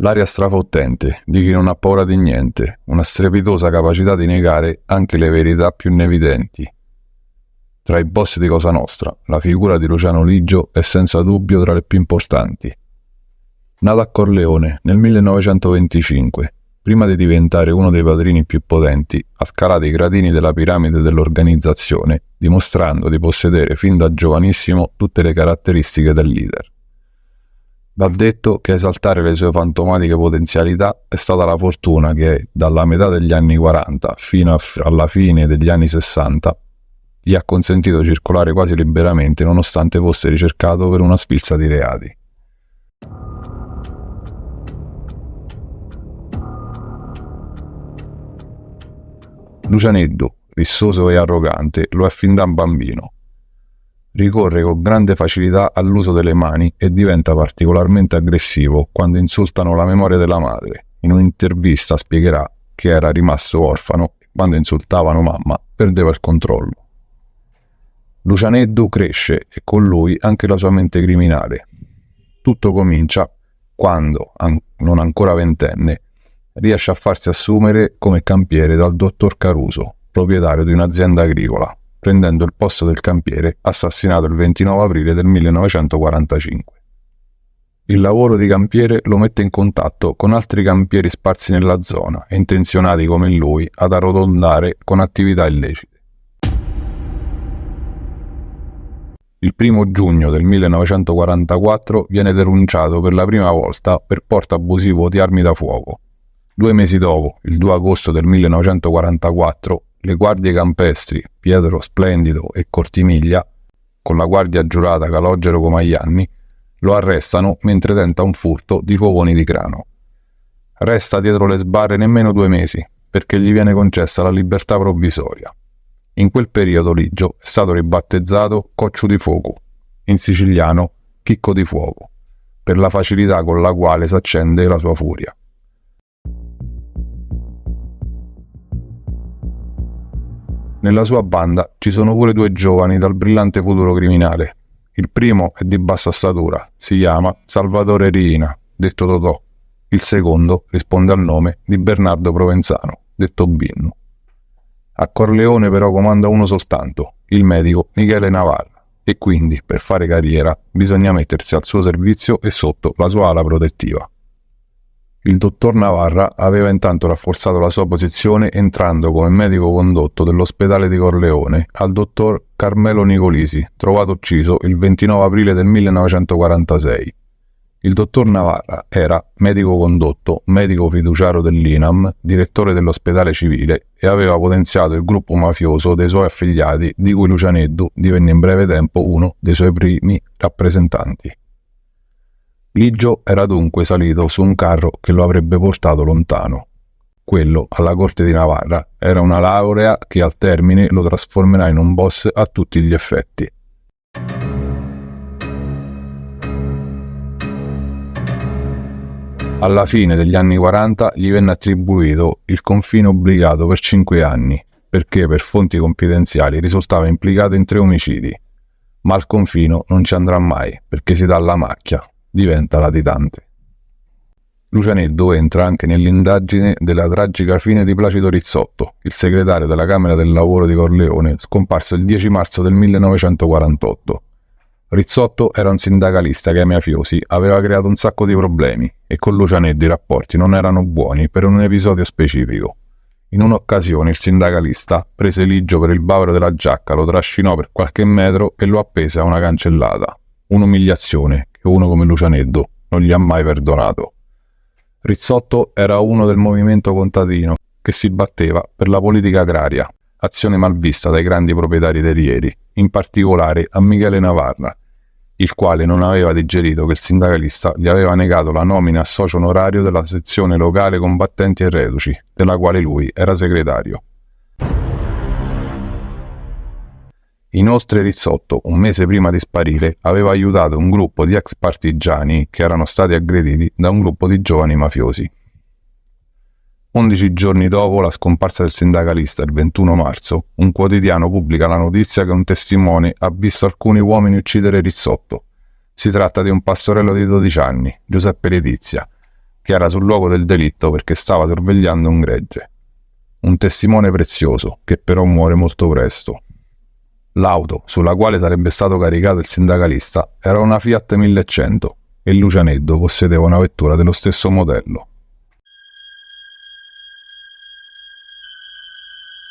L'aria strafottente di chi non ha paura di niente, una strepitosa capacità di negare anche le verità più evidenti. Tra i boss di Cosa Nostra, la figura di Luciano Ligio è senza dubbio tra le più importanti. Nato a Corleone nel 1925, prima di diventare uno dei padrini più potenti, ha scalato i gradini della piramide dell'organizzazione, dimostrando di possedere fin da giovanissimo tutte le caratteristiche del leader. Va detto che a esaltare le sue fantomatiche potenzialità è stata la fortuna che, dalla metà degli anni 40 fino alla fine degli anni 60, gli ha consentito di circolare quasi liberamente nonostante fosse ricercato per una sfilza di reati. Lucianeddu, rissoso e arrogante, lo è fin da bambino. Ricorre con grande facilità all'uso delle mani e diventa particolarmente aggressivo quando insultano la memoria della madre. In un'intervista spiegherà che era rimasto orfano e quando insultavano mamma perdeva il controllo. Lucianeddu cresce e con lui anche la sua mente criminale. Tutto comincia quando, non ancora ventenne, riesce a farsi assumere come campiere dal dottor Caruso, proprietario di un'azienda agricola, prendendo il posto del campiere assassinato il 29 aprile del 1945. Il lavoro di campiere lo mette in contatto con altri campieri sparsi nella zona e intenzionati come lui ad arrotondare con attività illecite. Il 1 giugno del 1944 viene denunciato per la prima volta per porto abusivo di armi da fuoco. 2 mesi dopo, il 2 agosto del 1944, le guardie campestri Pietro Splendido e Cortimiglia, con la guardia giurata Calogero Comaglianni, lo arrestano mentre tenta un furto di covoni di grano. Resta dietro le sbarre nemmeno 2 mesi, perché gli viene concessa la libertà provvisoria. In quel periodo Ligio è stato ribattezzato Coccio di Fuoco, in siciliano Chicco di Fuoco, per la facilità con la quale s'accende la sua furia. Nella sua banda ci sono pure 2 giovani dal brillante futuro criminale. Il primo è di bassa statura, si chiama Salvatore Riina, detto Totò. Il secondo risponde al nome di Bernardo Provenzano, detto Binnu. A Corleone però comanda uno soltanto, il medico Michele Navarra, e quindi per fare carriera bisogna mettersi al suo servizio e sotto la sua ala protettiva. Il dottor Navarra aveva intanto rafforzato la sua posizione entrando come medico condotto dell'ospedale di Corleone al dottor Carmelo Nicolisi, trovato ucciso il 29 aprile del 1946. Il dottor Navarra era medico condotto, medico fiduciario dell'INAM, direttore dell'ospedale civile e aveva potenziato il gruppo mafioso dei suoi affiliati, di cui Lucianeddu divenne in breve tempo uno dei suoi primi rappresentanti. Ligio era dunque salito su un carro che lo avrebbe portato lontano. Quello, alla corte di Navarra, era una laurea che al termine lo trasformerà in un boss a tutti gli effetti. Alla fine degli anni 40 gli venne attribuito il confino obbligato per 5 anni, perché per fonti confidenziali risultava implicato in 3 omicidi. Ma al confino non ci andrà mai, perché si dà alla macchia, diventa latitante. Lucianeddu entra anche nell'indagine della tragica fine di Placido Rizzotto, il segretario della Camera del Lavoro di Corleone, scomparso il 10 marzo del 1948. Rizzotto era un sindacalista che ai mafiosi aveva creato un sacco di problemi e con Lucianeddu i rapporti non erano buoni per un episodio specifico. In un'occasione il sindacalista prese Ligio per il bavero della giacca, lo trascinò per qualche metro e lo appese a una cancellata. Un'umiliazione che uno come Lucianeddu non gli ha mai perdonato. Rizzotto era uno del movimento contadino che si batteva per la politica agraria, azione malvista dai grandi proprietari terrieri, in particolare a Michele Navarra, il quale non aveva digerito che il sindacalista gli aveva negato la nomina a socio onorario della sezione locale combattenti e reduci, della quale lui era segretario. Inoltre Rizzotto, un mese prima di sparire, aveva aiutato un gruppo di ex partigiani che erano stati aggrediti da un gruppo di giovani mafiosi. 11 giorni dopo la scomparsa del sindacalista, il 21 marzo, un quotidiano pubblica la notizia che un testimone ha visto alcuni uomini uccidere Rizzotto. Si tratta di un pastorello di 12 anni, Giuseppe Letizia, che era sul luogo del delitto perché stava sorvegliando un gregge. Un testimone prezioso, che però muore molto presto. L'auto sulla quale sarebbe stato caricato il sindacalista era una Fiat 1100 e Lucianeddu possedeva una vettura dello stesso modello.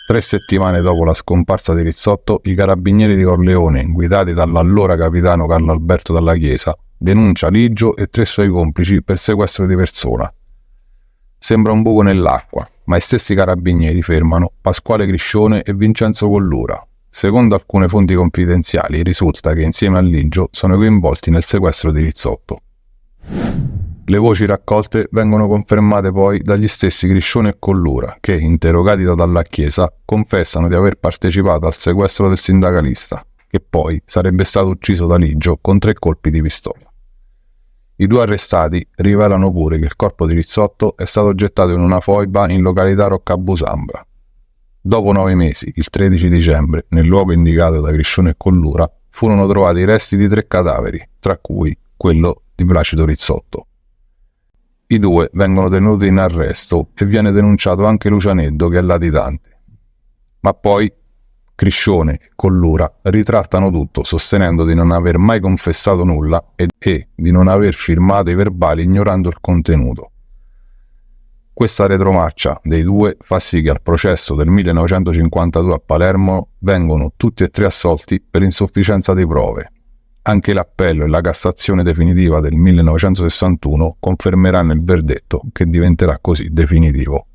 3 settimane dopo la scomparsa di Rizzotto, i carabinieri di Corleone, guidati dall'allora capitano Carlo Alberto Dalla Chiesa, denuncia Ligio e 3 suoi complici per sequestro di persona. Sembra un buco nell'acqua, ma i stessi carabinieri fermano Pasquale Criscione e Vincenzo Collura. Secondo alcune fonti confidenziali risulta che insieme a Ligio sono coinvolti nel sequestro di Rizzotto. Le voci raccolte vengono confermate poi dagli stessi Criscione e Collura che, interrogati da Dalla Chiesa, confessano di aver partecipato al sequestro del sindacalista, che poi sarebbe stato ucciso da Ligio con 3 colpi di pistola. I 2 arrestati rivelano pure che il corpo di Rizzotto è stato gettato in una foiba in località Roccabusambra. Dopo 9 mesi, il 13 dicembre, nel luogo indicato da Criscione e Collura, furono trovati i resti di 3 cadaveri, tra cui quello di Placido Rizzotto. I 2 vengono tenuti in arresto e viene denunciato anche Lucianeddu, che è latitante. Ma poi Criscione e Collura ritrattano tutto, sostenendo di non aver mai confessato nulla e di non aver firmato i verbali ignorando il contenuto. Questa retromarcia dei 2 fa sì che al processo del 1952 a Palermo vengono tutti e 3 assolti per insufficienza di prove. Anche l'appello e la Cassazione definitiva del 1961 confermeranno il verdetto, che diventerà così definitivo.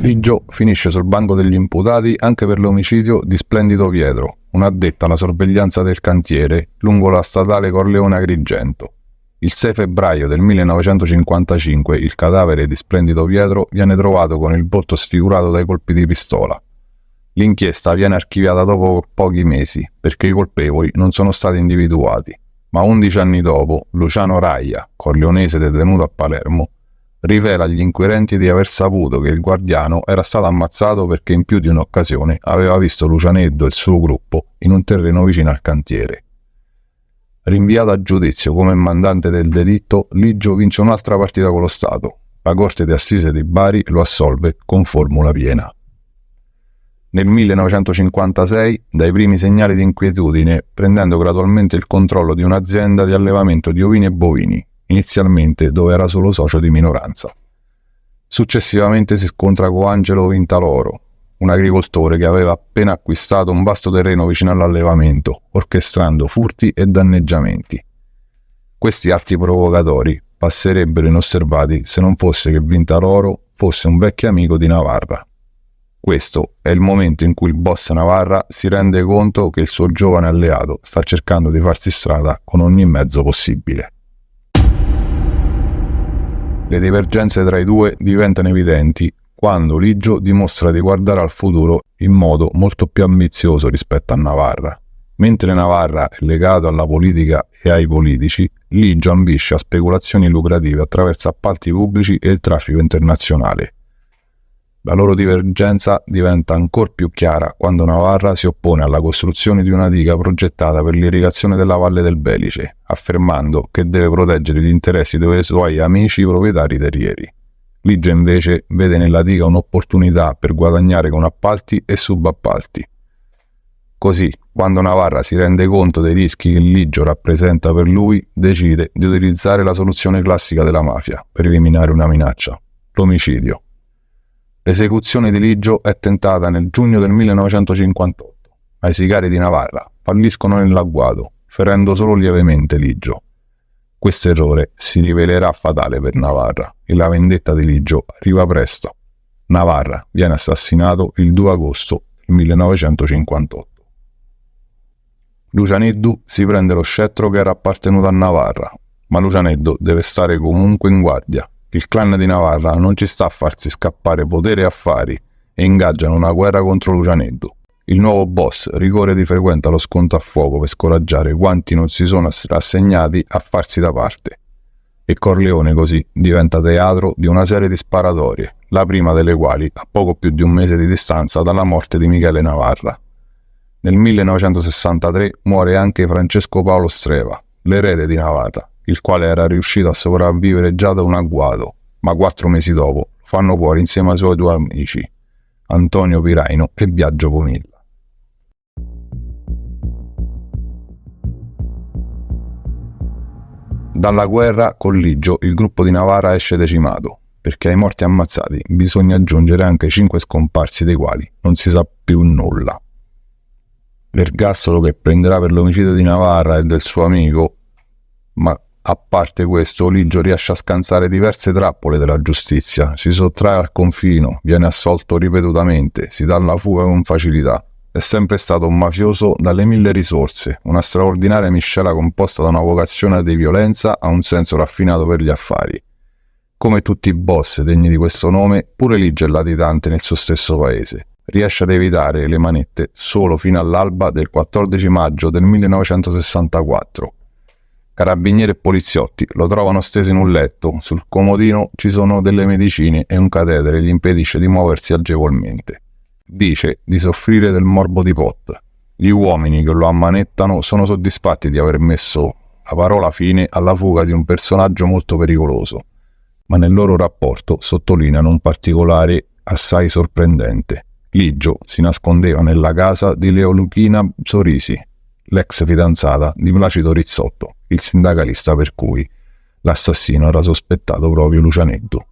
Ligio finisce sul banco degli imputati anche per l'omicidio di Splendido Pietro, un addetto alla sorveglianza del cantiere lungo la statale Corleone-Agrigento. Il 6 febbraio del 1955 il cadavere di Splendido Pietro viene trovato con il volto sfigurato dai colpi di pistola. L'inchiesta viene archiviata dopo pochi mesi perché i colpevoli non sono stati individuati, ma 11 anni dopo Luciano Raia, corleonese detenuto a Palermo, rivela agli inquirenti di aver saputo che il guardiano era stato ammazzato perché in più di un'occasione aveva visto Lucianeddu e il suo gruppo in un terreno vicino al cantiere. Rinviato a giudizio come mandante del delitto, Ligio vince un'altra partita con lo Stato. La Corte di Assise di Bari lo assolve con formula piena. Nel 1956, dai primi segnali di inquietudine, prendendo gradualmente il controllo di un'azienda di allevamento di ovini e bovini, inizialmente dove era solo socio di minoranza. Successivamente si scontra con Angelo Vintaloro, un agricoltore che aveva appena acquistato un vasto terreno vicino all'allevamento, orchestrando furti e danneggiamenti. Questi atti provocatori passerebbero inosservati se non fosse che Vintaloro fosse un vecchio amico di Navarra. Questo è il momento in cui il boss Navarra si rende conto che il suo giovane alleato sta cercando di farsi strada con ogni mezzo possibile. Le divergenze tra i 2 diventano evidenti quando Ligio dimostra di guardare al futuro in modo molto più ambizioso rispetto a Navarra. Mentre Navarra è legato alla politica e ai politici, Ligio ambisce a speculazioni lucrative attraverso appalti pubblici e il traffico internazionale. La loro divergenza diventa ancor più chiara quando Navarra si oppone alla costruzione di una diga progettata per l'irrigazione della Valle del Belice, affermando che deve proteggere gli interessi dei suoi amici proprietari terrieri. Ligio invece vede nella diga un'opportunità per guadagnare con appalti e subappalti. Così, quando Navarra si rende conto dei rischi che Ligio rappresenta per lui, decide di utilizzare la soluzione classica della mafia per eliminare una minaccia: l'omicidio. L'esecuzione di Ligio è tentata nel giugno del 1958, ma i sicari di Navarra falliscono nell'agguato, ferendo solo lievemente Ligio. Questo errore si rivelerà fatale per Navarra e la vendetta di Ligio arriva presto. Navarra viene assassinato il 2 agosto del 1958. Lucianeddu si prende lo scettro che era appartenuto a Navarra, ma Lucianeddu deve stare comunque in guardia. Il clan di Navarra non ci sta a farsi scappare potere e affari e ingaggiano una guerra contro Lucianeddu. Il nuovo boss ricorre di frequente allo scontro a fuoco per scoraggiare quanti non si sono rassegnati a farsi da parte. E Corleone così diventa teatro di una serie di sparatorie, la prima delle quali a poco più di un mese di distanza dalla morte di Michele Navarra. Nel 1963 muore anche Francesco Paolo Streva, l'erede di Navarra, il quale era riuscito a sopravvivere già da un agguato, ma 4 mesi dopo lo fanno fuori insieme ai suoi 2 amici, Antonio Piraino e Biagio Pomilla. Dalla guerra con Ligio il gruppo di Navarra esce decimato, perché ai morti ammazzati bisogna aggiungere anche 5 scomparsi dei quali non si sa più nulla. L'ergastolo che prenderà per l'omicidio di Navarra e del suo amico, ma a parte questo Ligio riesce a scansare diverse trappole della giustizia, si sottrae al confino, viene assolto ripetutamente, si dà alla fuga con facilità. È sempre stato un mafioso dalle 1000 risorse, una straordinaria miscela composta da una vocazione di violenza a un senso raffinato per gli affari. Come tutti i boss degni di questo nome, pure Ligio è latitante nel suo stesso paese. Riesce ad evitare le manette solo fino all'alba del 14 maggio del 1964. Carabinieri e poliziotti lo trovano steso in un letto, sul comodino ci sono delle medicine e un catetere gli impedisce di muoversi agevolmente. Dice di soffrire del morbo di Pot. Gli uomini che lo ammanettano sono soddisfatti di aver messo la parola fine alla fuga di un personaggio molto pericoloso, ma nel loro rapporto sottolineano un particolare assai sorprendente. Ligio si nascondeva nella casa di Leoluchina Sorisi, l'ex fidanzata di Placido Rizzotto, il sindacalista per cui l'assassino era sospettato proprio Lucianetto.